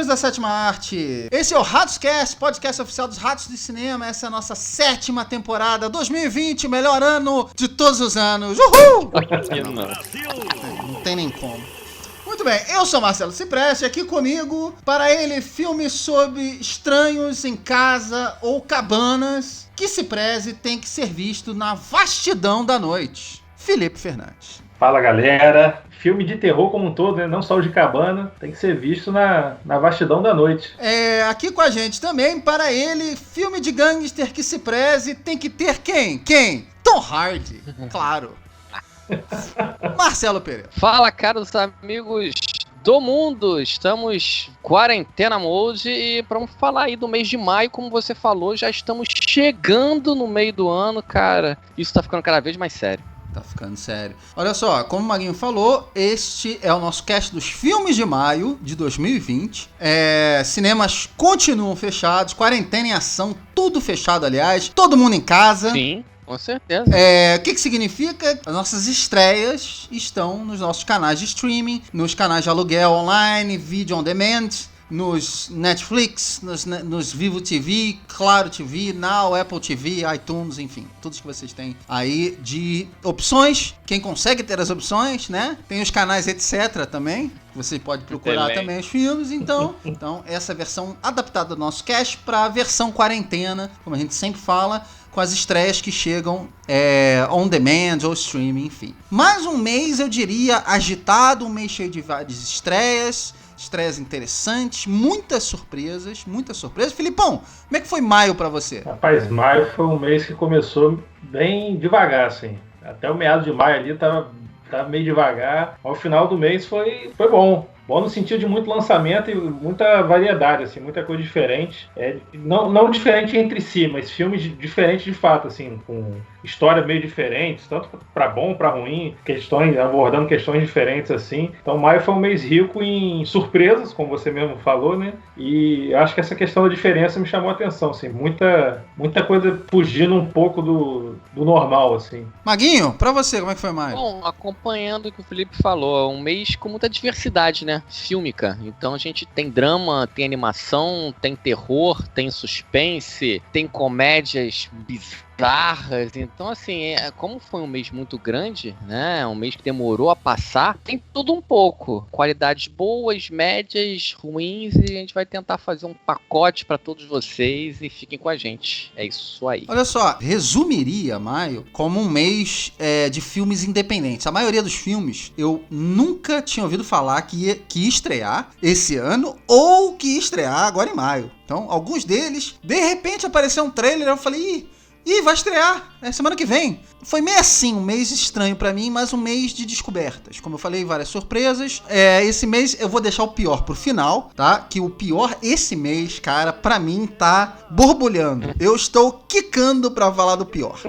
amigos da Sétima Arte! Esse é o Ratoscast, podcast oficial dos Ratos de Cinema. Essa é a nossa 7ª temporada, 2020, melhor ano de todos os anos. Uhul! Não tem nem como. Muito bem, eu sou Marcelo Cipreste, aqui comigo, para ele, filmes sobre estranhos em casa ou cabanas, que se preze tem que ser visto na vastidão da noite. Felipe Fernandes. Fala, galera. Filme de terror como um todo, né? Não só o de cabana, tem que ser visto na vastidão da noite. Aqui com a gente também, para ele, filme de gangster que se preze tem que ter quem? Quem? Tom Hardy, claro. Marcelo Pereira. Fala, caros amigos do mundo, estamos quarentena mode e vamos falar aí do mês de maio, como você falou, já estamos chegando no meio do ano, cara, isso tá ficando cada vez mais sério. Tá ficando sério. Olha só, como o Maguinho falou, este é o nosso cast dos filmes de maio de 2020. Cinemas continuam fechados, quarentena em ação, tudo fechado, aliás, todo mundo em casa. Sim. Com certeza. O que significa? As nossas estreias estão nos nossos canais de streaming, nos canais de aluguel online, vídeo on demand, nos Netflix, nos Vivo TV, Claro TV, Now, Apple TV, iTunes, enfim, tudo que vocês têm aí de opções. Quem consegue ter as opções, né? Tem os canais etc também. Você pode procurar também os filmes, então essa versão adaptada do nosso cast para a versão quarentena, como a gente sempre fala, com as estreias que chegam on demand ou streaming, enfim. Mais um mês, eu diria, agitado, um mês cheio de várias estreias interessantes, muitas surpresas. Filipão, como é que foi maio pra você? Rapaz, maio foi um mês que começou bem devagar, assim. Até o meado de maio ali tava meio devagar. Ao final do mês foi bom. Bom no sentido de muito lançamento e muita variedade, assim, muita coisa diferente. Não diferente entre si, mas filmes diferentes de fato, assim, com histórias meio diferentes, tanto para bom, para ruim, abordando questões diferentes, assim. Então, maio foi um mês rico em surpresas, como você mesmo falou, né? E acho que essa questão da diferença me chamou a atenção, assim, muita coisa fugindo um pouco do normal, assim. Maguinho, pra você, como é que foi maio? Bom, acompanhando o que o Felipe falou, é um mês com muita diversidade, né? Fílmica. Então a gente tem drama, tem animação, tem terror, tem suspense, tem comédias bizarras. Então, assim, como foi um mês muito grande, né? Um mês que demorou a passar, tem tudo um pouco. Qualidades boas, médias, ruins, e a gente vai tentar fazer um pacote para todos vocês e fiquem com a gente. É isso aí. Olha só, resumiria maio como um mês de filmes independentes. A maioria dos filmes eu nunca tinha ouvido falar que ia estrear esse ano ou que ia estrear agora em maio. Então, alguns deles, de repente apareceu um trailer, eu falei, vai estrear, semana que vem. Foi meio assim, um mês estranho pra mim, mas um mês de descobertas. Como eu falei, várias surpresas. Esse mês eu vou deixar o pior pro final, tá? Que o pior esse mês, cara, pra mim tá borbulhando. Eu estou quicando pra falar do pior.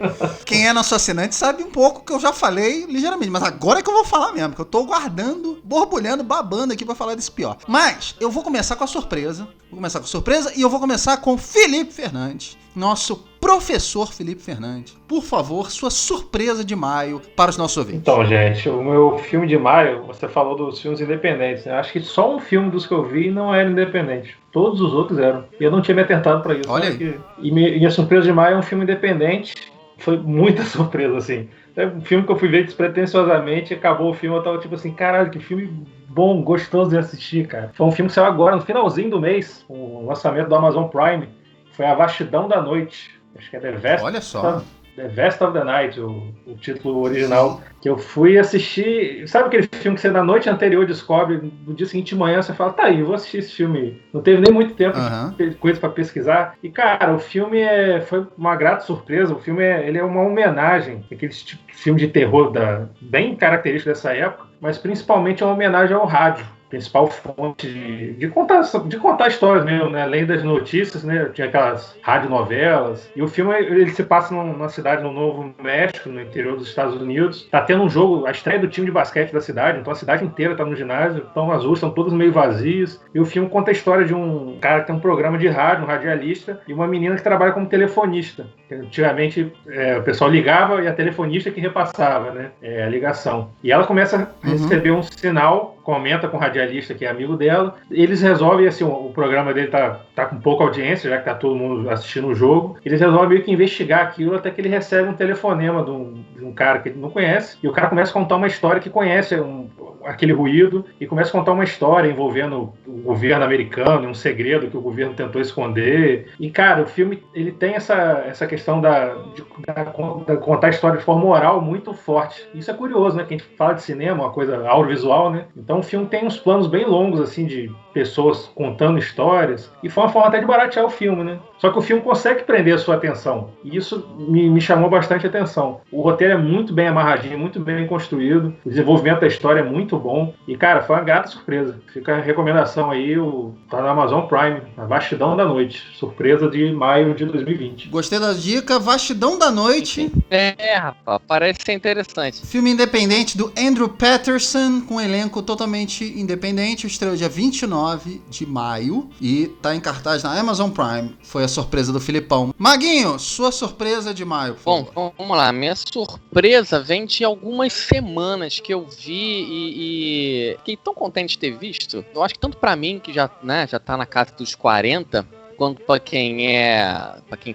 Quem é nosso assinante sabe um pouco que eu já falei ligeiramente, mas agora é que eu vou falar mesmo, que eu tô guardando, borbulhando, babando aqui pra falar desse pior. Mas eu vou começar com a surpresa. E eu vou começar com Felipe Fernandes, nosso professor Felipe Fernandes. Por favor, sua surpresa de maio para os nossos ouvintes. Então, gente, o meu filme de maio, você falou dos filmes independentes, né? Acho que só um filme dos que eu vi não era independente. Todos os outros eram. E eu não tinha me atentado para isso. Olha né? aí. E minha surpresa de maio é um filme independente. Foi muita surpresa, assim. É um filme que eu fui ver despretensiosamente, acabou o filme, eu tava tipo assim, caralho, que filme bom, gostoso de assistir, cara. Foi um filme que saiu agora, no finalzinho do mês, o lançamento do Amazon Prime. Foi A Vastidão da Noite. Acho que é The Vast of the Night, o título original, que eu fui assistir. Sabe aquele filme que você na noite anterior descobre, no dia seguinte de manhã você fala, tá aí, eu vou assistir esse filme. Não teve nem muito tempo de coisa pra pesquisar. E cara, o filme foi uma grata surpresa. O filme ele é uma homenagem, aquele tipo de filme de terror bem característico dessa época, mas principalmente é uma homenagem ao rádio. Principal fonte de contar histórias mesmo, né? Além das notícias, né? Tinha aquelas radionovelas. E o filme ele se passa numa cidade no Novo México, no interior dos Estados Unidos. Tá tendo um jogo, a estreia do time de basquete da cidade, então a cidade inteira tá no ginásio. Então as ruas estão todas meio vazias. E o filme conta a história de um cara que tem um programa de rádio, um radialista, e uma menina que trabalha como telefonista. Antigamente, o pessoal ligava e a telefonista que repassava, né, a ligação. E ela começa a receber um sinal, comenta com o radialista que é amigo dela. Eles resolvem, assim, o programa dele tá com pouca audiência, já que tá todo mundo assistindo o jogo. Eles resolvem meio que investigar aquilo até que ele recebe um telefonema de um cara que ele não conhece. E o cara começa a contar uma história que conhece aquele ruído e começa a contar uma história envolvendo o governo americano, um segredo que o governo tentou esconder. E, cara, o filme ele tem essa questão de contar a história de forma oral muito forte. Isso é curioso, né? Que a gente fala de cinema, uma coisa audiovisual, né? Então o filme tem uns planos bem longos, assim, de pessoas contando histórias. E foi uma forma até de baratear o filme, né? Só que o filme consegue prender a sua atenção. E isso me chamou bastante atenção. O roteiro é muito bem amarradinho, muito bem construído. O desenvolvimento da história é muito bom. E, cara, foi uma grata surpresa. Fica a recomendação aí, tá na Amazon Prime, A Vastidão da Noite. Surpresa de maio de 2020. Gostei da dica, Vastidão da Noite. Rapaz, parece ser interessante. Filme independente do Andrew Patterson, com um elenco totalmente independente. Estreou dia 29 de maio e tá em cartaz na Amazon Prime. Foi a surpresa do Filipão. Maguinho, sua surpresa de maio, por favor. Bom, vamos lá. Minha surpresa vem de algumas semanas que eu vi e fiquei tão contente de ter visto. Eu acho que tanto pra mim, que já tá na casa dos 40, quanto pra quem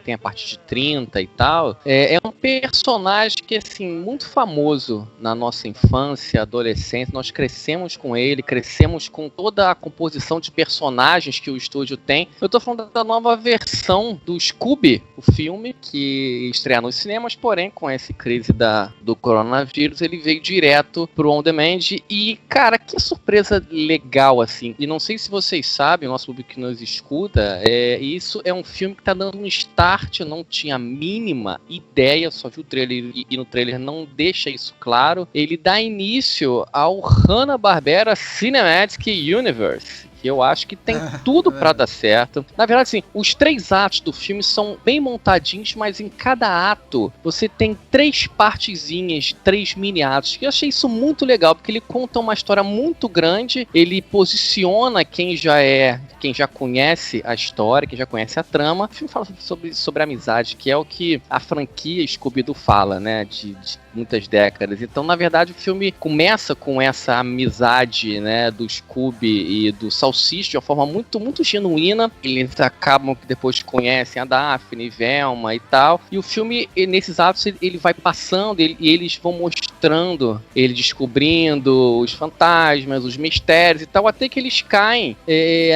tem a partir de 30 e tal, é um personagem que, assim, muito famoso na nossa infância, adolescência. Nós crescemos com ele, crescemos com toda a composição de personagens que o estúdio tem. Eu tô falando da nova versão do Scooby, o filme, que estreia nos cinemas, porém, com essa crise do coronavírus, ele veio direto pro On Demand e, cara, que surpresa legal, assim. E não sei se vocês sabem, o nosso público que nos escuta, isso é um filme que tá dando um start, eu não tinha a mínima ideia, só vi o trailer e no trailer não deixa isso claro. Ele dá início ao Hanna-Barbera Cinematic Universe, que eu acho que tem tudo pra dar certo. Na verdade, assim, os 3 atos do filme são bem montadinhos, mas em cada ato você tem 3 partezinhas, 3 mini-atos. Eu achei isso muito legal, porque ele conta uma história muito grande, ele posiciona quem já conhece a história, quem já conhece a trama. O filme fala sobre amizade, que é o que a franquia Scooby-Doo fala, né, de muitas décadas. Então, na verdade, o filme começa com essa amizade, né, do Scooby e do Salsicha de uma forma muito, muito genuína. Eles acabam que depois conhecem a Daphne, Velma e tal. E o filme, nesses atos, ele vai passando e eles vão mostrando, ele descobrindo os fantasmas, os mistérios e tal, até que eles caem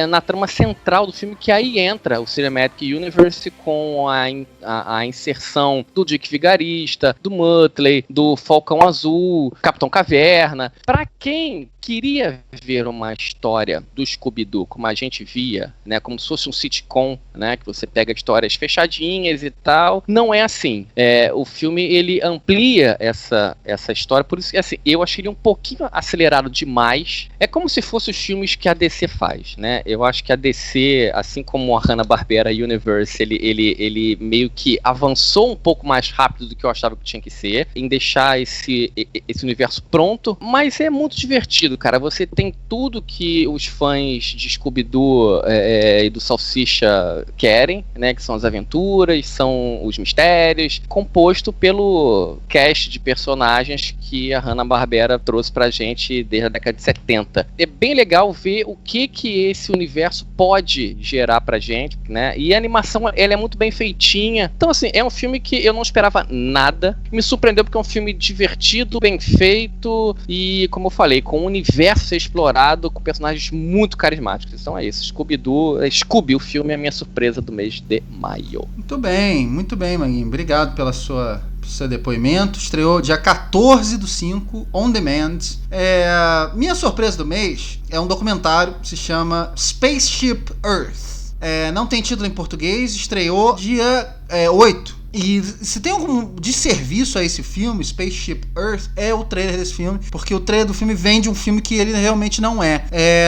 na trama central do filme, que aí entra o Cinematic Universe com a inserção do Dick Vigarista, do Muttley, do Falcão Azul, Capitão Caverna. Pra quem queria ver uma história do Scooby-Doo como a gente via, né, como se fosse um sitcom, né, que você pega histórias fechadinhas e tal, não é assim. O filme, ele amplia essa história, por isso que, assim, eu achei ele um pouquinho acelerado demais. É como se fosse os filmes que a DC faz, né? Eu acho que a DC, assim como a Hanna-Barbera Universe, ele meio que avançou um pouco mais rápido do que eu achava que tinha que ser, em deixar esse universo pronto, mas é muito divertido, cara. Você tem tudo que os fãs de Scooby-Doo e do Salsicha querem, né? Que são as aventuras, são os mistérios, composto pelo cast de personagens que a Hanna-Barbera trouxe pra gente desde a década de 70. É bem legal ver o que esse universo pode gerar pra gente, né? E a animação, ela é muito bem feitinha. Então, assim, é um filme que eu não esperava nada. Me surpreendeu porque é um filme divertido, bem feito e, como eu falei, com um universo a ser explorado, com personagens muito carismáticos. Então é isso. Scooby, o filme, é a minha surpresa do mês de maio. Muito bem, Maguinho. Obrigado pelo seu depoimento. Estreou dia 14/5, On Demand. Minha surpresa do mês é um documentário que se chama Spaceship Earth. Não tem título em português, estreou dia 8. E se tem algum desserviço a esse filme, Spaceship Earth, é o trailer desse filme, porque o trailer do filme vem de um filme que ele realmente não é.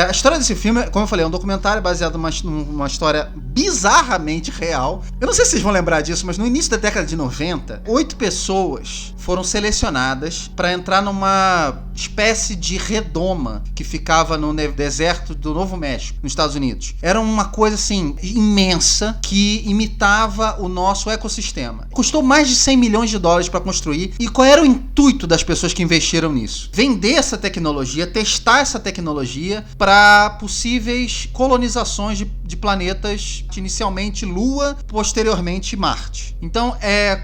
A história desse filme, como eu falei, é um documentário baseado numa história bizarramente real. Eu não sei se vocês vão lembrar disso, mas no início da década de 90, 8 pessoas foram selecionadas para entrar numa espécie de redoma que ficava no deserto do Novo México, nos Estados Unidos. Era uma coisa assim imensa que imitava o nosso ecossistema. ecossistema. Custou mais de 100 milhões de dólares para construir. E qual era o intuito das pessoas que investiram nisso? Vender essa tecnologia, testar essa tecnologia para possíveis colonizações de planetas, inicialmente Lua, posteriormente Marte. Então,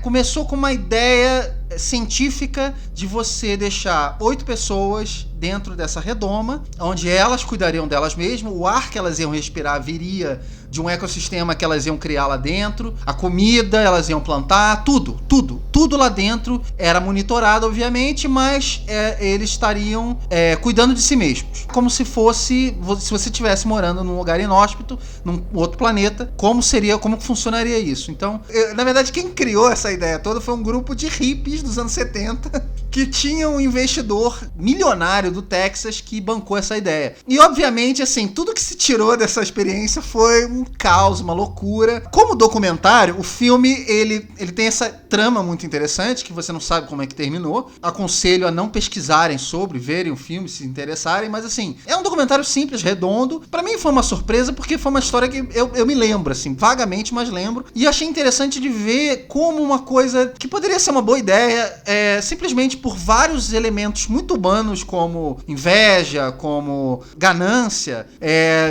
começou com uma ideia científica de você deixar 8 pessoas dentro dessa redoma, onde elas cuidariam delas mesmas, o ar que elas iam respirar viria de um ecossistema que elas iam criar lá dentro, a comida elas iam plantar, tudo lá dentro era monitorado, obviamente, mas eles estariam cuidando de si mesmos, como se fosse, se você estivesse morando num lugar inóspito, num outro planeta, como funcionaria isso? Então, na verdade, quem criou essa ideia toda foi um grupo de hippies dos anos 70 que tinha um investidor milionário do Texas que bancou essa ideia. E, obviamente, assim, tudo que se tirou dessa experiência foi um caos, uma loucura. Como documentário, o filme, ele tem essa trama muito interessante, que você não sabe como é que terminou. Aconselho a não pesquisarem sobre, verem o filme, se interessarem, mas, assim, é um documentário simples, redondo. Pra mim foi uma surpresa, porque foi uma história que eu me lembro, assim, vagamente, mas lembro. E achei interessante de ver como uma coisa que poderia ser uma boa ideia, simplesmente por vários elementos muito humanos, como inveja, como ganância,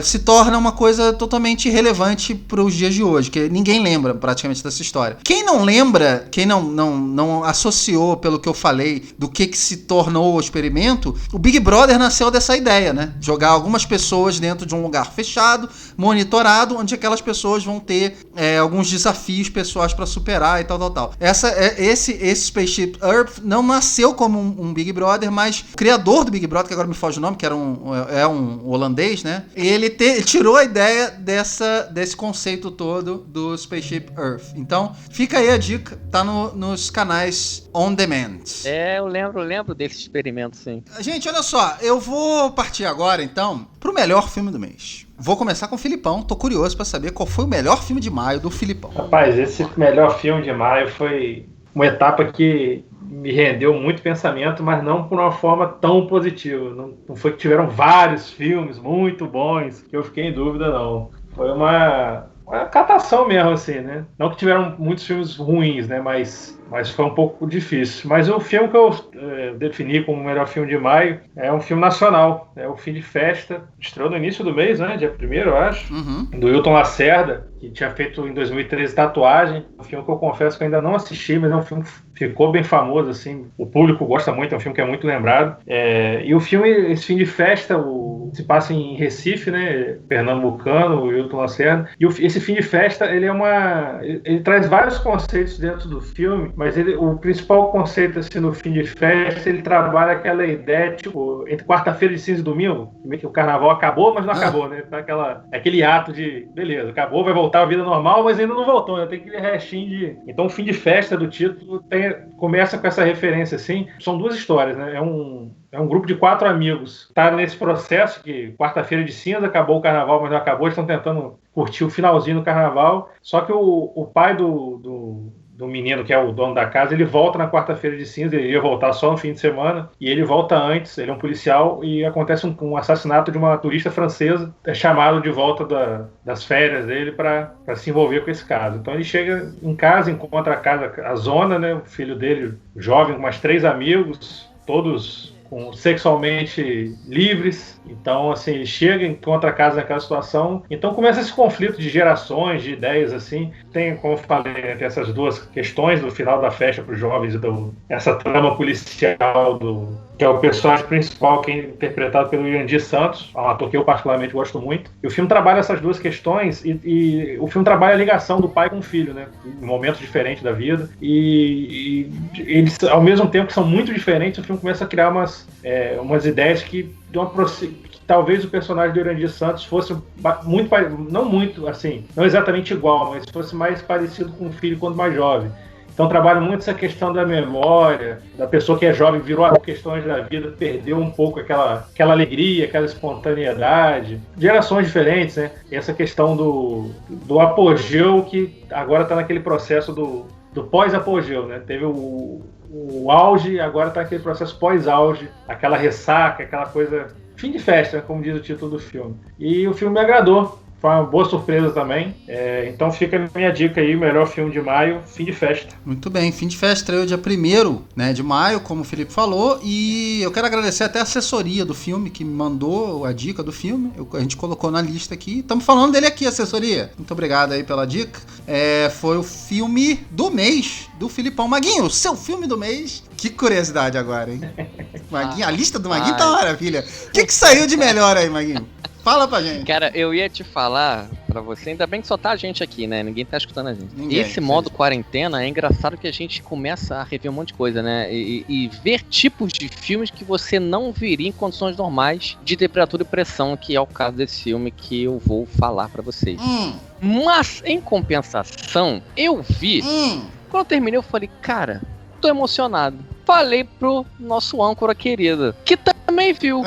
se torna uma coisa totalmente irrelevante para os dias de hoje, que ninguém lembra praticamente dessa história. Quem não lembra, quem não associou, pelo que eu falei, do que se tornou o experimento, o Big Brother nasceu dessa ideia, né? Jogar algumas pessoas dentro de um lugar fechado, monitorado, onde aquelas pessoas vão ter alguns desafios pessoais para superar e tal. Esse Spaceship Earth não nasceu como um Big Brother, mas o criador do Big Brother, que agora me foge o nome, que era um holandês, né? Ele tirou a ideia desse conceito todo do Spaceship Earth. Então, fica aí a dica, tá nos canais On Demand. Eu lembro desse experimento, sim. Gente, olha só, eu vou partir agora, então, pro melhor filme do mês. Vou começar com o Filipão, tô curioso pra saber qual foi o melhor filme de maio do Filipão. Rapaz, esse melhor filme de maio foi uma etapa que me rendeu muito pensamento, mas não por uma forma tão positiva. Não foi que tiveram vários filmes muito bons que eu fiquei em dúvida, não. Foi uma catação mesmo, assim, né? Não que tiveram muitos filmes ruins, né? Mas foi um pouco difícil. Mas o filme que eu defini como o melhor filme de maio é um filme nacional. É O Fim de Festa. Estreou no início do mês, né? Dia 1º, eu acho. Uhum. Do Wilton Lacerda, que tinha feito em 2013 Tatuagem. Um filme que eu confesso que eu ainda não assisti, mas é um filme que ficou bem famoso, assim. O público gosta muito, é um filme que é muito lembrado. E o filme, esse Fim de Festa, se passa em Recife, né? Pernambucano, o Wilton Lacerda. E esse Fim de Festa, ele traz vários conceitos dentro do filme, mas o principal conceito, assim, no Fim de Festa, ele trabalha aquela ideia, tipo, entre quarta-feira de cinza e domingo, que o carnaval acabou, mas não acabou, né? Aquele ato de, beleza, acabou, vai voltar a vida normal, mas ainda não voltou, né? Tem aquele restinho de... Então, o Fim de Festa do título começa com essa referência, assim. São duas histórias, né? É um grupo de 4 amigos. Tá nesse processo que quarta-feira de cinza, acabou o carnaval, mas não acabou. Eles estão tentando curtir o finalzinho do carnaval. Só que o pai do menino, que é o dono da casa, ele volta na quarta-feira de cinza. Ele ia voltar só no fim de semana. E ele volta antes. Ele é um policial. E acontece um assassinato de uma turista francesa. É chamado de volta das férias dele para se envolver com esse caso. Então ele chega em casa, encontra a Zona, né? O filho dele, jovem, com mais 3 amigos, todos sexualmente livres. Então, assim, ele chega, encontra a casa naquela situação. Então começa esse conflito de gerações, de ideias, assim. Tem, como eu falei, entre essas duas questões do final da festa para os jovens, essa trama policial que é o personagem principal, que é interpretado pelo Irandir Santos, um ator que eu particularmente gosto muito. E o filme trabalha essas duas questões e o filme trabalha a ligação do pai com o filho, né? Em momentos diferentes da vida. E eles, ao mesmo tempo que são muito diferentes, o filme começa a criar umas ideias que talvez o personagem do Irandir Santos fosse não exatamente igual, mas fosse mais parecido com o filho quando mais jovem. Então trabalha muito essa questão da memória, da pessoa que é jovem, virou as questões da vida, perdeu um pouco aquela alegria, aquela espontaneidade. Gerações diferentes, né? E essa questão do apogeu, que agora está naquele processo do pós-apogeu, né? Teve o auge, agora está naquele processo pós-auge, aquela ressaca, aquela coisa... Fim de festa, como diz o título do filme. E o filme me agradou. Foi uma boa surpresa também. Então fica a minha dica aí, o melhor filme de maio, Fim de Festa. Muito bem, Fim de Festa estreou dia 1º, né, de maio, como o Felipe falou, e eu quero agradecer até a assessoria do filme, que me mandou a dica do filme, a gente colocou na lista aqui, estamos falando dele aqui, assessoria. Muito obrigado aí pela dica. Foi o filme do mês do Filipão. Maguinho, seu filme do mês. Que curiosidade agora, hein? Maguinho, a lista do Maguinho tá uma maravilha. O que saiu de melhor aí, Maguinho? Fala pra gente. Cara, eu ia te falar pra você, ainda bem que só tá a gente aqui, né? Ninguém tá escutando a gente. Esse modo quarentena é engraçado que a gente começa a rever um monte de coisa, né? E ver tipos de filmes que você não veria em condições normais de temperatura e pressão, que é o caso desse filme que eu vou falar pra vocês. Mas, em compensação, eu vi... Quando eu terminei, eu falei, cara, tô emocionado. Falei pro nosso âncora querido, que também viu,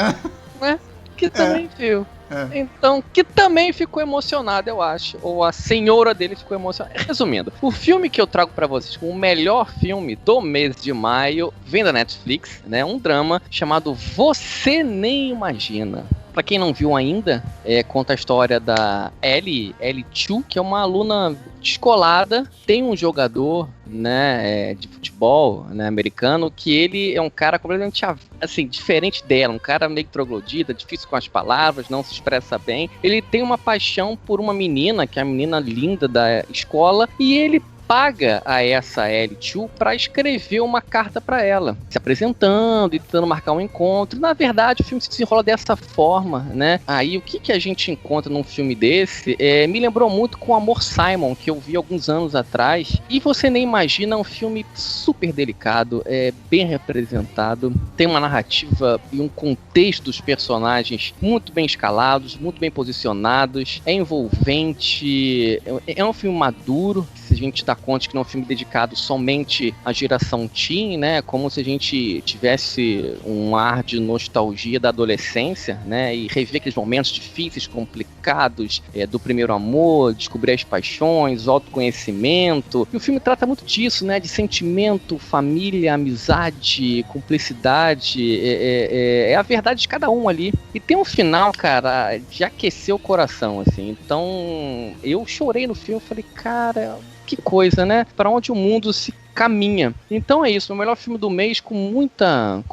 né? Que também viu. Então, que também ficou emocionado, eu acho. Ou a senhora dele ficou emocionada. Resumindo, o filme que eu trago pra vocês, o melhor filme do mês de maio, vem da Netflix, né? Um drama chamado Você Nem Imagina. Pra quem não viu ainda, conta a história da Ellie Chu, que é uma aluna descolada. Tem um jogador, né, de futebol, né, americano, que ele é um cara completamente assim, diferente dela, um cara meio troglodita, difícil com as palavras, não se expressa bem. Ele tem uma paixão por uma menina, que é a menina linda da escola, e ele paga a essa Ellie Chu pra escrever uma carta pra ela, se apresentando e tentando marcar um encontro. Na verdade, o filme se desenrola dessa forma, né? Aí, o que a gente encontra num filme desse me lembrou muito com Amor Simon, que eu vi alguns anos atrás. E Você Nem Imagina, é um filme super delicado, bem representado, tem uma narrativa e um contexto dos personagens muito bem escalados, muito bem posicionados, é envolvente, é um filme maduro, se a gente dá conta que não é um filme dedicado somente à geração teen, né? Como se a gente tivesse um ar de nostalgia da adolescência, né? E rever aqueles momentos difíceis, complicados, do primeiro amor, descobrir as paixões, o autoconhecimento. E o filme trata muito disso, né? De sentimento, família, amizade, cumplicidade. É a verdade de cada um ali. E tem um final, cara, de aquecer o coração, assim. Então, eu chorei no filme, falei, cara, que coisa, né? Para onde o mundo se caminha. Então é isso, o melhor filme do mês com muita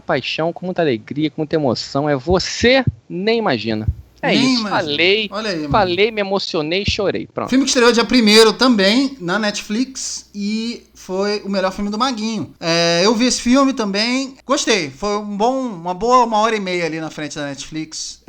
paixão, com muita alegria, com muita emoção, é Você Nem Imagina. Nem isso, imagina. Falei, me emocionei e chorei. Pronto. Filme que estreou dia 1º também na Netflix e foi o melhor filme do Maguinho. Eu vi esse filme também, gostei. Foi uma boa 1h30 ali na frente da Netflix,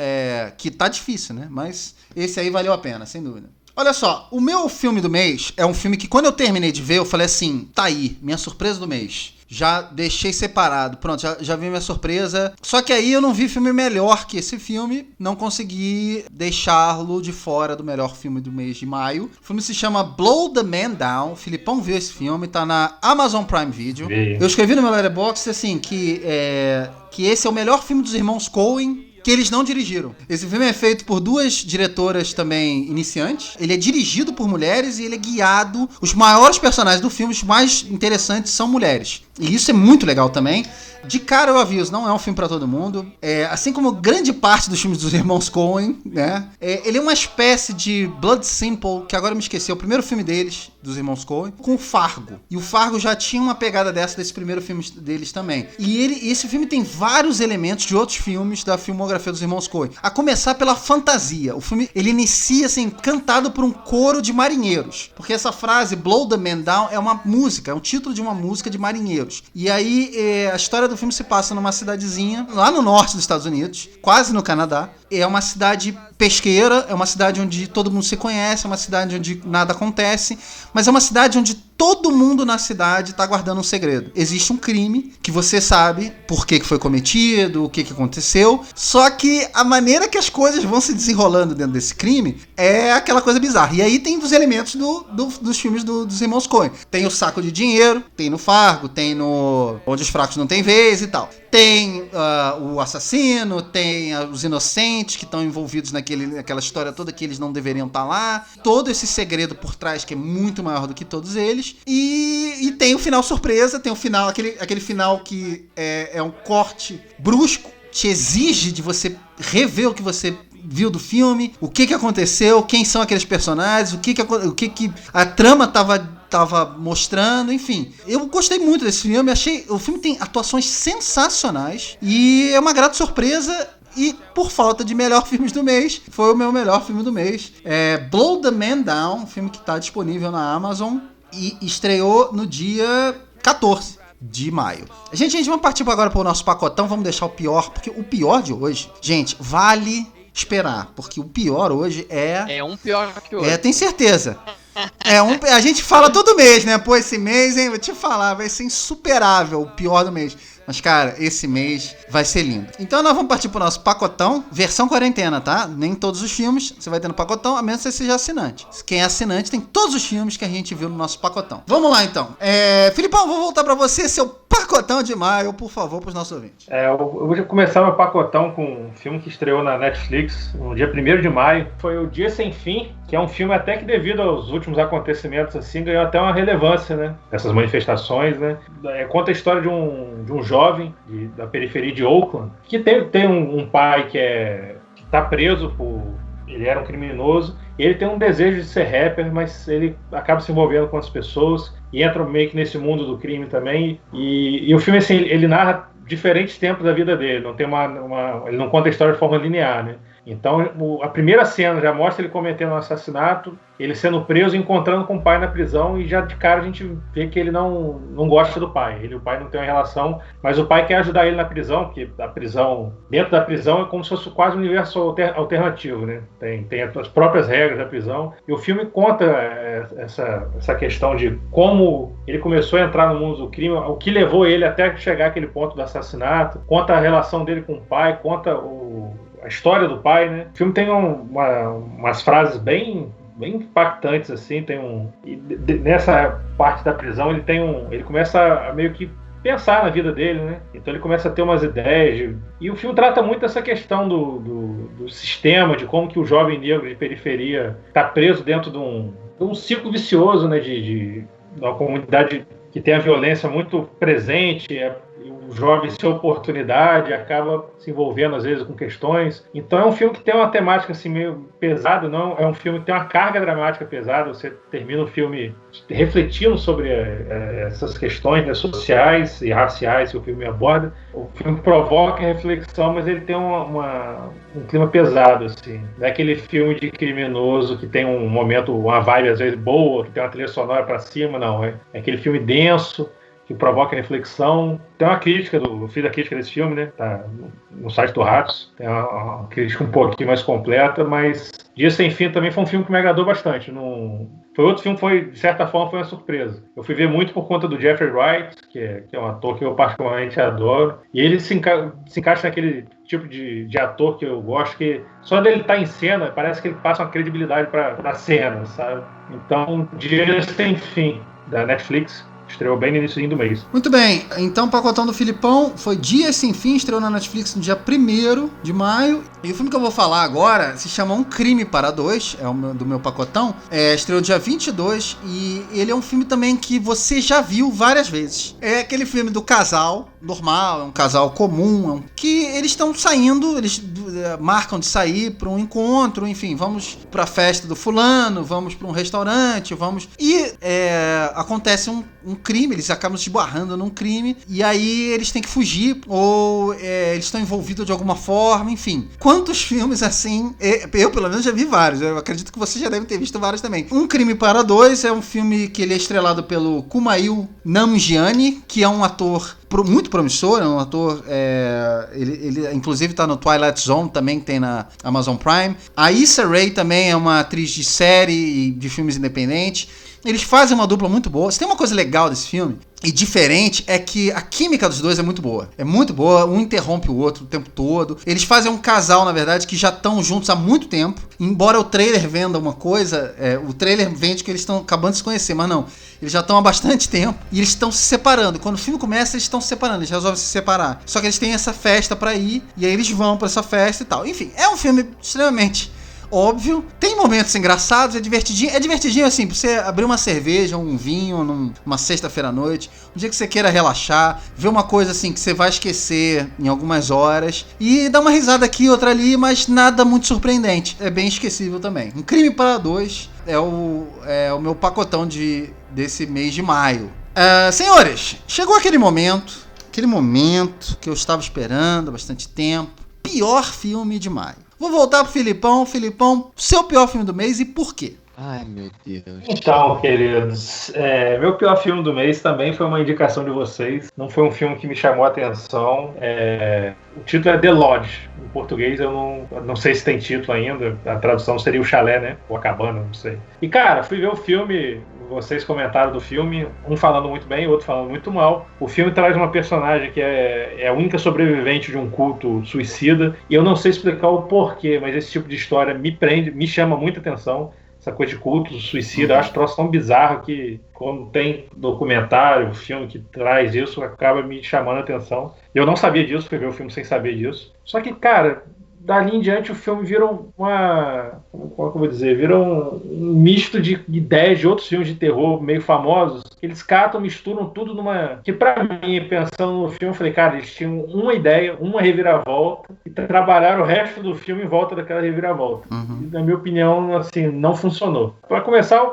que tá difícil, né? Mas esse aí valeu a pena, sem dúvida. Olha só, o meu filme do mês é um filme que quando eu terminei de ver, eu falei assim, tá aí, minha surpresa do mês. Já deixei separado, pronto, já vi minha surpresa. Só que aí eu não vi filme melhor que esse filme, não consegui deixá-lo de fora do melhor filme do mês de maio. O filme se chama Blow the Man Down, o Filipão viu esse filme, tá na Amazon Prime Video. Eu escrevi no meu Letterboxd assim, que esse é o melhor filme dos irmãos Coen, que eles não dirigiram. Esse filme é feito por 2 diretoras também iniciantes. Ele é dirigido por mulheres e ele é guiado. Os maiores personagens do filme, os mais interessantes, são mulheres. E isso é muito legal também. De cara eu aviso, não é um filme pra todo mundo. Assim como grande parte dos filmes dos irmãos Coen, né? Ele é uma espécie de Blood Simple, que agora eu me esqueci, é o primeiro filme deles, dos irmãos Coen, com o Fargo. E o Fargo já tinha uma pegada desse primeiro filme deles também. E esse filme tem vários elementos de outros filmes da filmografia dos irmãos Coen. A começar pela fantasia. O filme, ele inicia, assim, cantado por um coro de marinheiros. Porque essa frase, Blow the Man Down, é uma música, é um título de uma música de marinheiros. E aí, a história do filme se passa numa cidadezinha, lá no norte dos Estados Unidos, quase no Canadá. É uma cidade pesqueira, é uma cidade onde todo mundo se conhece, é uma cidade onde nada acontece, mas é uma cidade onde todo mundo na cidade tá guardando um segredo. Existe um crime que você sabe por que foi cometido, o que aconteceu, só que a maneira que as coisas vão se desenrolando dentro desse crime é aquela coisa bizarra. E aí tem os elementos dos filmes dos irmãos Coen. Tem o saco de dinheiro, tem no Fargo, tem no Onde os Fracos Não Têm Vez e tal. Tem o assassino, tem os inocentes que estão envolvidos naquela história toda que eles não deveriam estar lá. Todo esse segredo por trás que é muito maior do que todos eles. E tem o final surpresa, tem o final, aquele final que é um corte brusco, te exige de você rever o que você viu do filme, o que aconteceu, quem são aqueles personagens, o que a trama tava mostrando, enfim. Eu gostei muito desse filme, o filme tem atuações sensacionais e é uma grata surpresa. E por falta de melhor filmes do mês, foi o meu melhor filme do mês. Blow the Man Down, um filme que está disponível na Amazon e estreou no dia 14 de maio. Gente, vamos partir agora para o nosso pacotão, vamos deixar o pior, porque o pior de hoje, gente, vale esperar, porque o pior hoje é um pior que o outro. Tem certeza. A gente fala todo mês, né? Pô, esse mês, hein, vou te falar, vai ser insuperável o pior do mês. Mas, cara, esse mês vai ser lindo. Então nós vamos partir pro nosso pacotão, versão quarentena, tá? Nem todos os filmes você vai ter no pacotão, a menos que você seja assinante. Quem é assinante tem todos os filmes que a gente viu no nosso pacotão. Vamos lá, então. Filipão, vou voltar pra você, seu pacotão de maio, por favor, pros nossos ouvintes. Eu vou começar meu pacotão com um filme que estreou na Netflix no dia 1º de maio. Foi O Dia Sem Fim, que é um filme até que devido aos últimos acontecimentos, assim, ganhou até uma relevância, né? Essas manifestações, né? Conta a história de um jovem da periferia de Oakland, que tem um pai que está preso ele era um criminoso, e ele tem um desejo de ser rapper, mas ele acaba se envolvendo com as pessoas e entra meio que nesse mundo do crime também. E o filme, assim, ele narra diferentes tempos da vida dele, não tem ele não conta a história de forma linear, né? Então, a primeira cena já mostra ele cometendo um assassinato, ele sendo preso e encontrando com o pai na prisão, e já de cara a gente vê que ele não gosta do pai. Ele e o pai não têm uma relação, mas o pai quer ajudar ele na prisão, porque dentro da prisão é como se fosse quase um universo alternativo, né? Tem as próprias regras da prisão, e o filme conta essa questão de como ele começou a entrar no mundo do crime, o que levou ele até chegar àquele ponto do assassinato, conta a relação dele com o pai, conta a história do pai, né? O filme tem umas frases bem impactantes, assim, nessa parte da prisão ele começa a meio que pensar na vida dele, né? Então ele começa a ter umas ideias, e o filme trata muito essa questão do sistema, de como que o jovem negro de periferia está preso dentro de um ciclo vicioso, né? De uma comunidade que tem a violência muito presente, o jovem sem oportunidade acaba se envolvendo às vezes com questões. Então é um filme que tem uma temática assim meio pesada, não é um filme que tem uma carga dramática pesada. Você termina o filme refletindo sobre essas questões, né, sociais e raciais que o filme aborda. O filme provoca reflexão, mas ele tem um clima pesado, assim. Não é aquele filme de criminoso que tem um momento, uma vibe às vezes boa, que tem uma trilha sonora pra cima, não. É aquele filme denso, que provoca reflexão. Tem uma crítica, eu fiz a crítica desse filme, né? Tá no site do Ratos. Tem uma crítica um pouquinho mais completa, mas Dia Sem Fim também foi um filme que me agradou bastante. Foi outro filme que, de certa forma, foi uma surpresa. Eu fui ver muito por conta do Jeffrey Wright, que é um ator que eu particularmente adoro. E ele se encaixa naquele tipo de ator que eu gosto, que só dele estar em cena, parece que ele passa uma credibilidade pra cena, sabe? Então, Dia Sem Fim, da Netflix, estreou bem no início do mês. Muito bem, então o pacotão do Filipão foi Dias Sem Fim, estreou na Netflix no dia 1º de maio. E o filme que eu vou falar agora se chama Um Crime para Dois, do meu pacotão. Estreou dia 22 e ele é um filme também que você já viu várias vezes. É aquele filme do casal normal, é um casal comum, que eles estão saindo, eles marcam de sair para um encontro, enfim, vamos para a festa do fulano, vamos para um restaurante, e acontece um crime, eles acabam se esbarrando num crime, e aí eles têm que fugir, ou eles estão envolvidos de alguma forma, enfim. Quantos filmes assim, eu pelo menos já vi vários, eu acredito que você já deve ter visto vários também. Um Crime para Dois é um filme que ele é estrelado pelo Kumail Nanjiani, que é um ator muito promissor, é um ator, ele inclusive tá no Twilight Zone, também que tem na Amazon Prime. A Issa Rae também é uma atriz de série e de filmes independentes. Eles fazem uma dupla muito boa. Se tem uma coisa legal desse filme e diferente, é que a química dos dois é muito boa. É muito boa, um interrompe o outro o tempo todo. Eles fazem um casal, na verdade, que já estão juntos há muito tempo. Embora o trailer venda uma coisa, o trailer vende que eles estão acabando de se conhecer, mas não. Eles já estão há bastante tempo e eles estão se separando. Quando o filme começa, eles estão se separando, eles resolvem se separar. Só que eles têm essa festa pra ir, e aí eles vão pra essa festa e tal. Enfim, é um filme extremamente óbvio. Tem momentos engraçados, é divertidinho. É divertidinho, assim, pra você abrir uma cerveja, um vinho, numa sexta-feira à noite, um dia que você queira relaxar, ver uma coisa, assim, que você vai esquecer em algumas horas, e dar uma risada aqui, outra ali, mas nada muito surpreendente. É bem esquecível também. Um Crime para Dois é o meu pacotão desse mês de maio. Senhores, chegou aquele momento que eu estava esperando há bastante tempo. Pior filme de maio. Vou voltar pro Filipão. Filipão, seu pior filme do mês e por quê? Ai, meu Deus. Então, queridos, meu pior filme do mês também foi uma indicação de vocês. Não foi um filme que me chamou a atenção. O título é The Lodge. Em português eu não sei se tem título ainda. A tradução seria o chalé, né? Ou a cabana, não sei. E, cara, fui ver o filme. Vocês comentaram do filme, um falando muito bem, o outro falando muito mal. O filme traz uma personagem que é a única sobrevivente de um culto suicida. E eu não sei explicar o porquê, mas esse tipo de história me prende, me chama muita atenção. Essa coisa de culto suicida, eu acho troço tão bizarro que quando tem documentário, filme que traz isso, acaba me chamando a atenção. Eu não sabia disso, fui ver o filme sem saber disso. Só que, cara, dali em diante o filme vira como é que eu vou dizer? Vira um misto de ideias de outros filmes de terror meio famosos. Eles catam, misturam tudo numa... Que pra mim, pensando no filme, eu falei, cara, eles tinham uma ideia, uma reviravolta, e trabalharam o resto do filme em volta daquela reviravolta. E, na minha opinião, assim, não funcionou. Pra começar,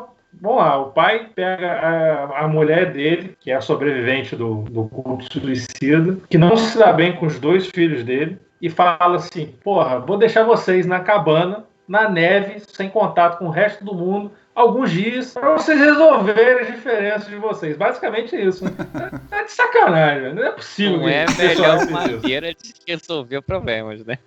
vamos lá, o pai pega a mulher dele, que é a sobrevivente do culto suicida, que não se dá bem com os dois filhos dele, e fala assim, porra, vou deixar vocês na cabana, na neve, sem contato com o resto do mundo, alguns dias, para vocês resolverem as diferenças de vocês. Basicamente isso. É de sacanagem, não é possível. Não é a melhor maneira de resolver problemas, né?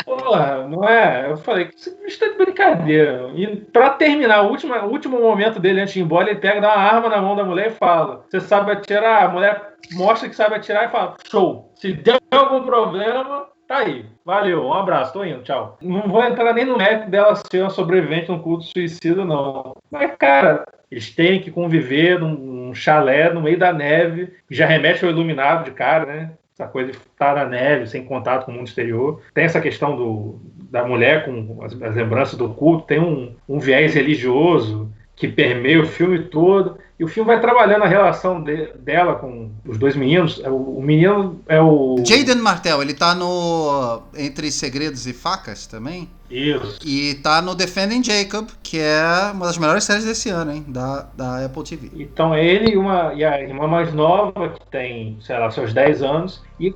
Porra, não é? Eu falei, isso tá de brincadeira. E pra terminar, o último momento dele antes de ir embora, ele pega, dá uma arma na mão da mulher e fala, você sabe atirar? A mulher mostra que sabe atirar e fala, show. Se der algum problema... Tá aí, valeu, um abraço, tô indo, tchau. Não vou entrar nem no mérito dela ser uma sobrevivente num culto suicida, não. Mas, cara, eles têm que conviver num chalé no meio da neve, que já remete ao iluminado de cara, né? Essa coisa de estar na neve, sem contato com o mundo exterior. Tem essa questão da mulher com as lembranças do culto, tem um viés religioso que permeia o filme todo. E o filme vai trabalhando a relação dela com os dois meninos. O menino é o... Jaden Martell, ele tá no Entre Segredos e Facas também. Isso. E tá no Defending Jacob, que é uma das melhores séries desse ano, hein? Da Apple TV. Então ele e a irmã mais nova, que tem, sei lá, seus 10 anos. E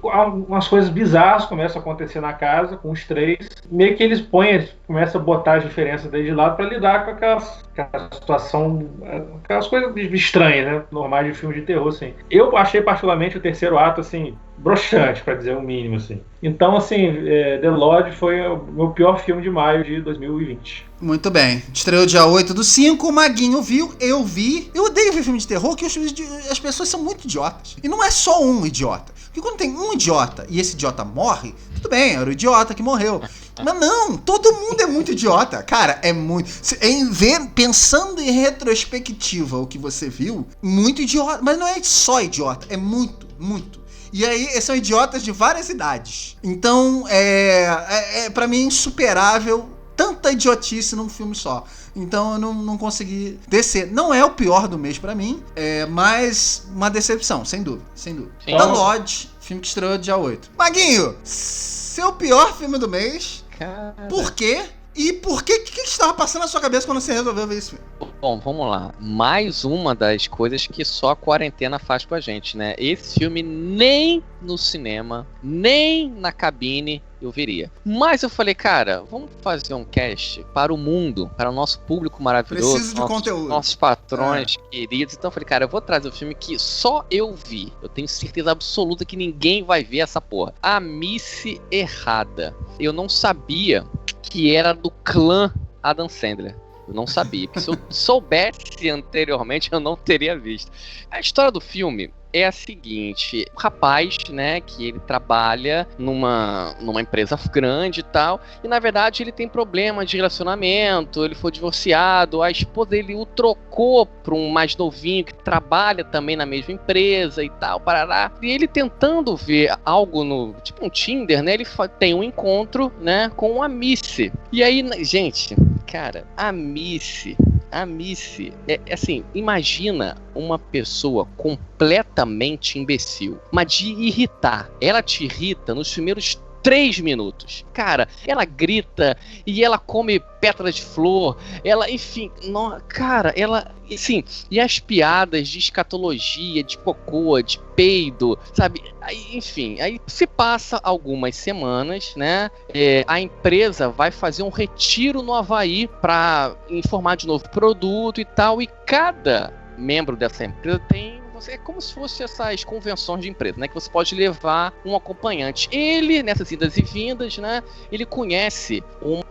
umas coisas bizarras começam a acontecer na casa com os três. Meio que eles começam a botar as diferenças deles de lado pra lidar com aquela situação, aquelas coisas estranhas, né? Normais de filme de terror, assim. Eu achei particularmente o terceiro ato, assim, broxante, pra dizer o mínimo, assim. Então, assim, The Lodge foi o meu pior filme de maio de 2020. Muito bem. Estreou dia 8/5, o Maguinho viu, eu vi. Eu odeio ver filme de terror, que as pessoas são muito idiotas. E não é só um idiota. Porque quando tem um idiota e esse idiota morre, tudo bem, era o idiota que morreu. Mas não, todo mundo é muito idiota. Cara, é muito... Pensando em retrospectiva o que você viu, muito idiota. Mas não é só idiota, é muito, muito. E aí, são idiotas de várias idades. Então, pra mim, insuperável tanta idiotice num filme só. Então, eu não consegui descer. Não é o pior do mês pra mim, mas uma decepção, sem dúvida, sem dúvida. Sim. The Lodge, filme que estreou dia 8. Maguinho, seu pior filme do mês, Cara... por quê? E por que estava passando na sua cabeça quando você resolveu ver esse filme? Bom, vamos lá. Mais uma das coisas que só a quarentena faz com a gente, né? Esse filme nem no cinema, nem na cabine eu veria. Mas eu falei, cara, vamos fazer um cast para o mundo, para o nosso público maravilhoso. Preciso de conteúdo. Nossos patrões queridos. Então eu falei, cara, eu vou trazer um filme que só eu vi. Eu tenho certeza absoluta que ninguém vai ver essa porra. A Missy Errada. Eu não sabia que era do clã Adam Sandler. Eu não sabia, porque se eu soubesse anteriormente, eu não teria visto. A história do filme é a seguinte, o rapaz, né, que ele trabalha numa empresa grande e tal, e na verdade ele tem problema de relacionamento, ele foi divorciado, a esposa dele o trocou para um mais novinho que trabalha também na mesma empresa e tal, parará. E ele tentando ver algo no, tipo um Tinder, né, ele tem um encontro, né, com a Missy. E aí, gente, cara, a Missy, assim, imagina uma pessoa completamente imbecil, mas de irritar. Ela te irrita nos primeiros 3 minutos. Cara, ela grita e ela come pétalas de flor, ela, enfim, cara, ela, assim, e as piadas de escatologia, de cocô, de peido, sabe? Aí, enfim, aí se passa algumas semanas, né? A empresa vai fazer um retiro no Havaí para informar de novo produto e tal, e cada membro dessa empresa tem. É como se fosse essas convenções de empresa, né? Que você pode levar um acompanhante. Ele, nessas idas e vindas, né? Ele conhece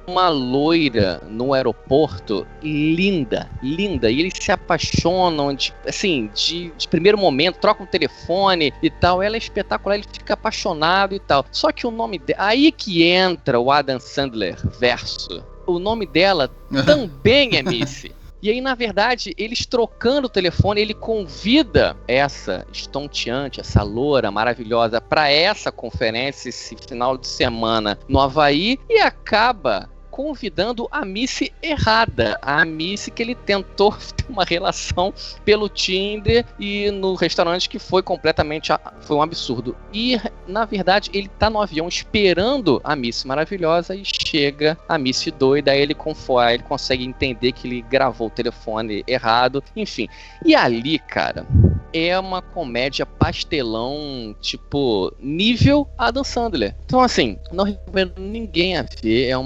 uma loira no aeroporto linda. E eles se apaixonam, de primeiro momento, trocam o telefone e tal. Ela é espetacular, ele fica apaixonado e tal. Só que o nome dela... Aí que entra o Adam Sandler verso. O nome dela também é Missy. E aí, na verdade, eles trocando o telefone, ele convida essa estonteante, essa loura maravilhosa para essa conferência esse final de semana no Havaí e acaba convidando a Missy errada, a Missy que ele tentou ter uma relação pelo Tinder e no restaurante que foi um absurdo. E, na verdade, ele tá no avião esperando a Missy maravilhosa e chega a Missy doida, aí ele consegue entender que ele gravou o telefone errado, enfim. E ali, cara, é uma comédia pastelão, tipo, nível Adam Sandler. Então, assim, não recomendo ninguém a ver, é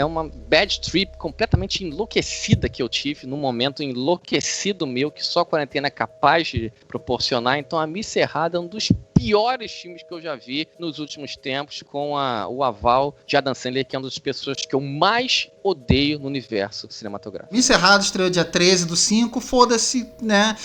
uma bad trip completamente enlouquecida que eu tive, num momento enlouquecido meu, que só a quarentena é capaz de proporcionar. Então, a Missy Errada é um dos piores filmes que eu já vi nos últimos tempos, com o aval de Adam Sandler, que é uma das pessoas que eu mais odeio no universo cinematográfico. Missy Errada estreou dia 13/5, foda-se, né?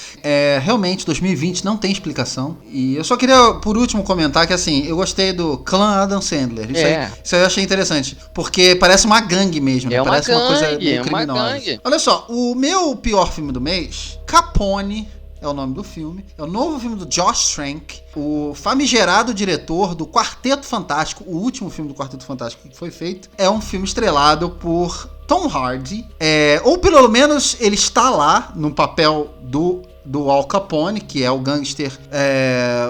Realmente, 2020 não tem explicação. E eu só queria, por último, comentar que, assim, eu gostei do clã Adam Sandler. Isso aí eu achei interessante, porque parece uma gangue mesmo, né? Parece uma coisa meio criminosa. Olha só, o meu pior filme do mês, Capone, é o nome do filme. É o novo filme do Josh Trank, o famigerado diretor do Quarteto Fantástico, o último filme do Quarteto Fantástico que foi feito. É um filme estrelado por Tom Hardy, ou pelo menos ele está lá no papel do Al Capone, que é o gangster,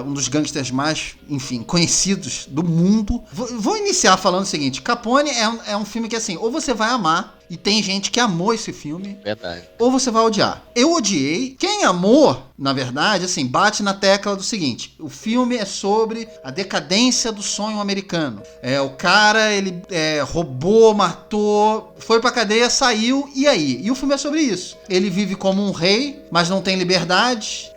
um dos gangsters mais, enfim, conhecidos do mundo. Vou iniciar falando o seguinte: Capone é um filme que, assim, ou você vai amar, e tem gente que amou esse filme, verdade, ou você vai odiar. Eu odiei. Quem amou, na verdade, assim, bate na tecla do seguinte: o filme é sobre a decadência do sonho americano. O cara, ele roubou, matou, foi pra cadeia, saiu, e aí? E o filme é sobre isso. Ele vive como um rei, mas não tem liberdade.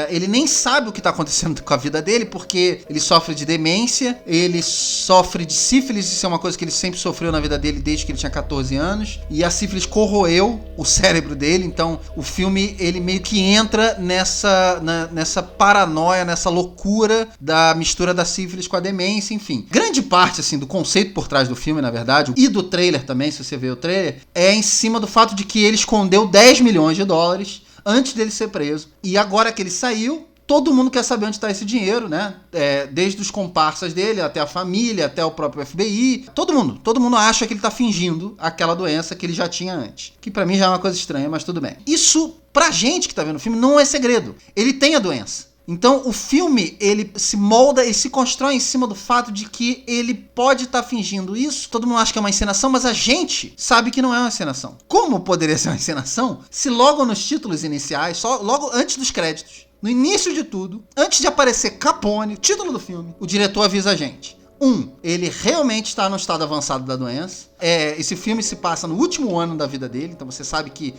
Ele nem sabe o que tá acontecendo com a vida dele, porque ele sofre de demência, ele sofre de sífilis, isso é uma coisa que ele sempre sofreu na vida dele desde que ele tinha 14 anos. E a sífilis corroeu o cérebro dele, então o filme, ele meio que entra nessa paranoia, nessa loucura da mistura da sífilis com a demência, enfim. Grande parte, assim, do conceito por trás do filme, na verdade, e do trailer também, se você ver o trailer, é em cima do fato de que ele escondeu 10 milhões de dólares antes dele ser preso. E agora que ele saiu, todo mundo quer saber onde está esse dinheiro, né? Desde os comparsas dele, até a família, até o próprio FBI. Todo mundo acha que ele tá fingindo aquela doença que ele já tinha antes. Que pra mim já é uma coisa estranha, mas tudo bem. Isso, pra gente que tá vendo o filme, não é segredo. Ele tem a doença. Então o filme, ele se molda e se constrói em cima do fato de que ele pode estar fingindo isso. Todo mundo acha que é uma encenação, mas a gente sabe que não é uma encenação. Como poderia ser uma encenação se logo nos títulos iniciais, logo antes dos créditos, no início de tudo, antes de aparecer Capone, o título do filme, o diretor avisa a gente: ele realmente está no estado avançado da doença. Esse filme se passa no último ano da vida dele, então você sabe que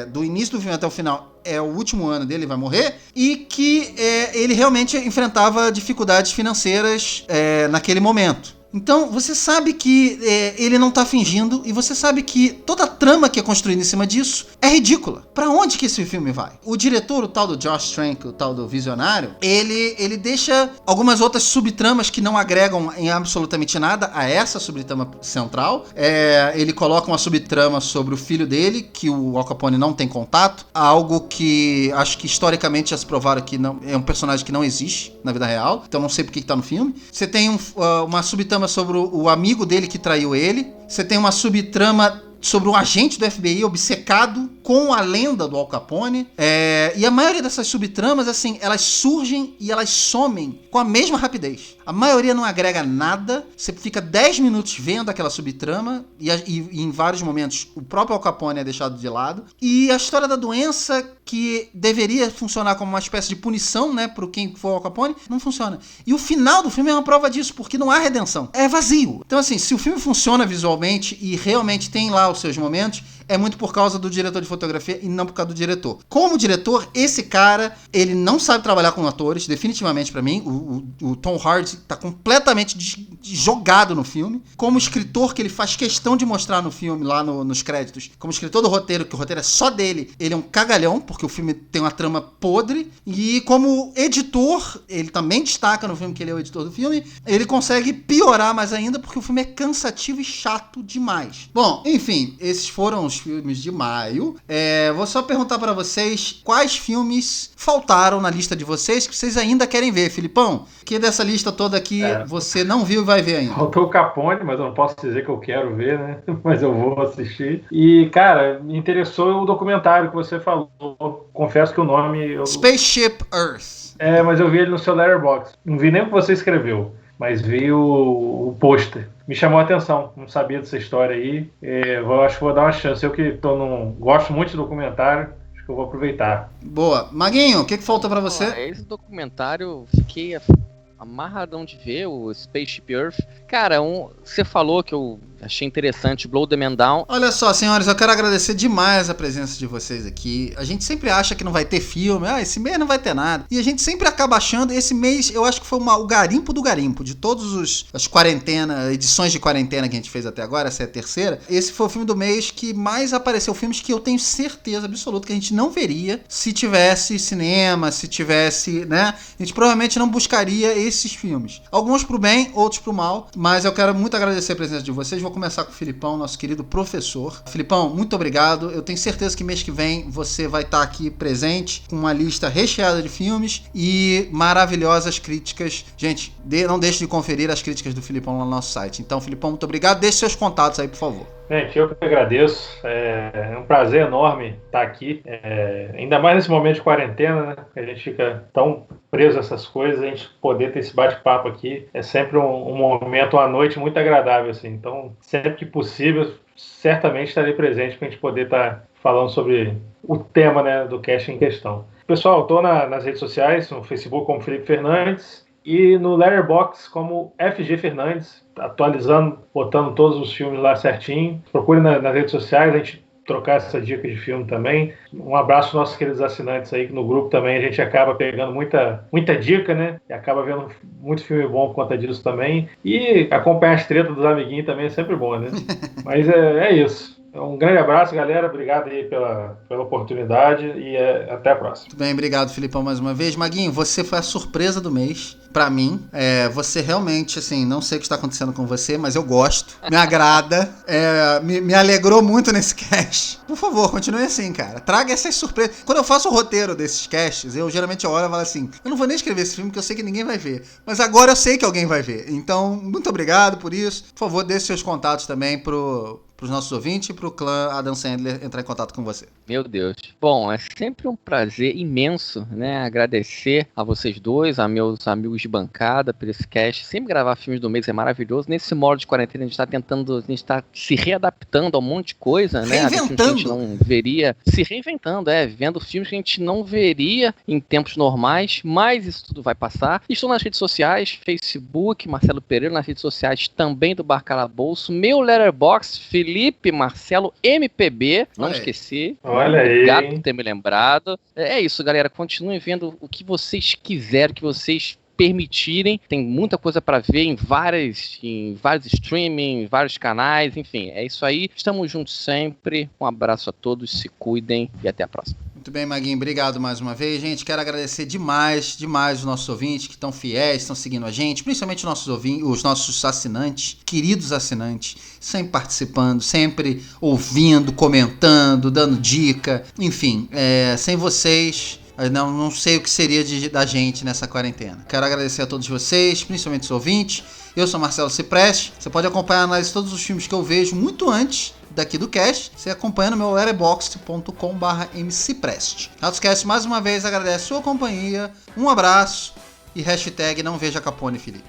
do início do filme até o final é o último ano dele, ele vai morrer, e que ele realmente enfrentava dificuldades financeiras naquele momento. Então você sabe que ele não tá fingindo e você sabe que toda a trama que é construída em cima disso é ridícula. Pra onde que esse filme vai? O diretor, o tal do Josh Trank, o tal do visionário, ele deixa algumas outras subtramas que não agregam em absolutamente nada a essa subtrama central. Ele coloca uma subtrama sobre o filho dele, que o Al Capone não tem contato, algo que acho que historicamente já se provaram que não, é um personagem que não existe na vida real, então não sei por que tá no filme. Você tem uma subtrama sobre o amigo dele que traiu ele, você tem uma subtrama sobre um agente do FBI obcecado com a lenda do Al Capone. E a maioria dessas subtramas, assim, elas surgem e elas somem com a mesma rapidez. A maioria não agrega nada, você fica 10 minutos vendo aquela subtrama e em vários momentos o próprio Al Capone é deixado de lado. E a história da doença, que deveria funcionar como uma espécie de punição, né, pro quem for Al Capone, não funciona. E o final do filme é uma prova disso, porque não há redenção. É vazio. Então, assim, se o filme funciona visualmente e realmente tem lá os seus momentos, é muito por causa do diretor de fotografia e não por causa do diretor. Como diretor, esse cara, ele não sabe trabalhar com atores, definitivamente pra mim. O Tom Hardy tá completamente jogado no filme. Como escritor, que ele faz questão de mostrar no filme, lá nos créditos, como escritor do roteiro, que o roteiro é só dele, ele é um cagalhão, porque o filme tem uma trama podre. E como editor, ele também destaca no filme que ele é o editor do filme, ele consegue piorar mais ainda, porque o filme é cansativo e chato demais. Bom, enfim, esses foram os filmes de maio. Vou só perguntar pra vocês quais filmes faltaram na lista de vocês que vocês ainda querem ver, Filipão. Que dessa lista toda aqui você não viu e vai ver ainda. Faltou o Capone, mas eu não posso dizer que eu quero ver, né? Mas eu vou assistir. E, cara, me interessou o documentário que você falou. Confesso que o nome... Spaceship Earth. Mas eu vi ele no seu Letterboxd. Não vi nem o que você escreveu, mas vi o pôster. Me chamou a atenção, não sabia dessa história aí. Acho que vou dar uma chance. Eu que gosto muito de documentário, acho que eu vou aproveitar. Boa. Maguinho, o que falta pra você? Esse documentário, fiquei amarradão de ver, o Spaceship Earth. Cara, você falou que eu achei interessante, Blow the Man Down. Olha só, senhores, eu quero agradecer demais a presença de vocês aqui. A gente sempre acha que não vai ter filme, esse mês não vai ter nada. E a gente sempre acaba achando, esse mês eu acho que foi o garimpo do garimpo, de todas as edições de quarentena que a gente fez até agora, essa é a terceira. Esse foi o filme do mês que mais apareceu filmes que eu tenho certeza absoluta que a gente não veria se tivesse cinema, se tivesse, né? A gente provavelmente não buscaria esses filmes. Alguns pro bem, outros pro mal, mas eu quero muito agradecer a presença de vocês. Vou começar com o Filipão, nosso querido professor. Filipão, muito obrigado. Eu tenho certeza que mês que vem você vai estar aqui presente com uma lista recheada de filmes e maravilhosas críticas. Gente, não deixe de conferir as críticas do Filipão lá no nosso site. Então, Filipão, muito obrigado. Deixe seus contatos aí, por favor. Gente, eu que agradeço. É um prazer enorme estar aqui. Ainda mais nesse momento de quarentena, né? Que a gente fica tão preso a essas coisas, a gente poder ter esse bate-papo aqui é sempre um momento, uma noite muito agradável, assim. Então, sempre que possível, certamente estarei presente para a gente poder estar falando sobre o tema, né, do cast em questão. Pessoal, estou nas redes sociais, no Facebook como Felipe Fernandes e no Letterboxd como FG Fernandes, atualizando, botando todos os filmes lá certinho. Procure nas redes sociais, a gente trocar essa dica de filme também. Um abraço aos nossos queridos assinantes aí, que no grupo também a gente acaba pegando muita dica, né? E acaba vendo muito filme bom por conta disso também. E acompanhar as tretas dos amiguinhos também é sempre bom, né? Mas é isso. Um grande abraço, galera. Obrigado aí pela oportunidade e até a próxima. Muito bem, obrigado, Filipão, mais uma vez. Maguinho, você foi a surpresa do mês pra mim. Você realmente, assim, não sei o que está acontecendo com você, mas eu gosto, me agrada, me alegrou muito nesse cast. Por favor, continue assim, cara. Traga essas surpresas. Quando eu faço o roteiro desses casts, eu geralmente olho e falo assim, eu não vou nem escrever esse filme porque eu sei que ninguém vai ver. Mas agora eu sei que alguém vai ver. Então, muito obrigado por isso. Por favor, deixe seus contatos também pros nossos ouvintes e pro clã Adam Sandler entrar em contato com você. Meu Deus. Bom, é sempre um prazer imenso, né? Agradecer a vocês dois, a meus amigos de bancada por esse cast. Sempre gravar filmes do mês é maravilhoso. Nesse modo de quarentena a gente está se readaptando a um monte de coisa, né? Reinventando. Que a gente não veria, se reinventando, vendo filmes que a gente não veria em tempos normais, mas isso tudo vai passar. Estou nas redes sociais, Facebook, Marcelo Pereira, nas redes sociais também do Bar Calabouço, meu Letterboxd, Felipe Marcelo MPB, não esqueci. Olha aí. Obrigado por ter me lembrado. É isso, galera. Continuem vendo o que vocês quiserem, o que vocês permitirem. Tem muita coisa para ver em vários streaming, vários canais, enfim, é isso aí. Estamos juntos sempre. Um abraço a todos, se cuidem e até a próxima. Muito bem, Maguinho, obrigado mais uma vez, gente. Quero agradecer demais os nossos ouvintes que estão fiéis, estão seguindo a gente, principalmente os nossos assinantes, queridos assinantes, sempre participando, sempre ouvindo, comentando, dando dica, enfim, sem vocês, não sei o que seria da gente nessa quarentena. Quero agradecer a todos vocês, principalmente os ouvintes. Eu sou Marcelo Cipreste. Você pode acompanhar a análise de todos os filmes que eu vejo muito antes daqui do cast, você acompanha no meu letterboxd.com/mcprest. Autoscast mais uma vez agradece a sua companhia, um abraço e hashtag não veja Capone, Felipe.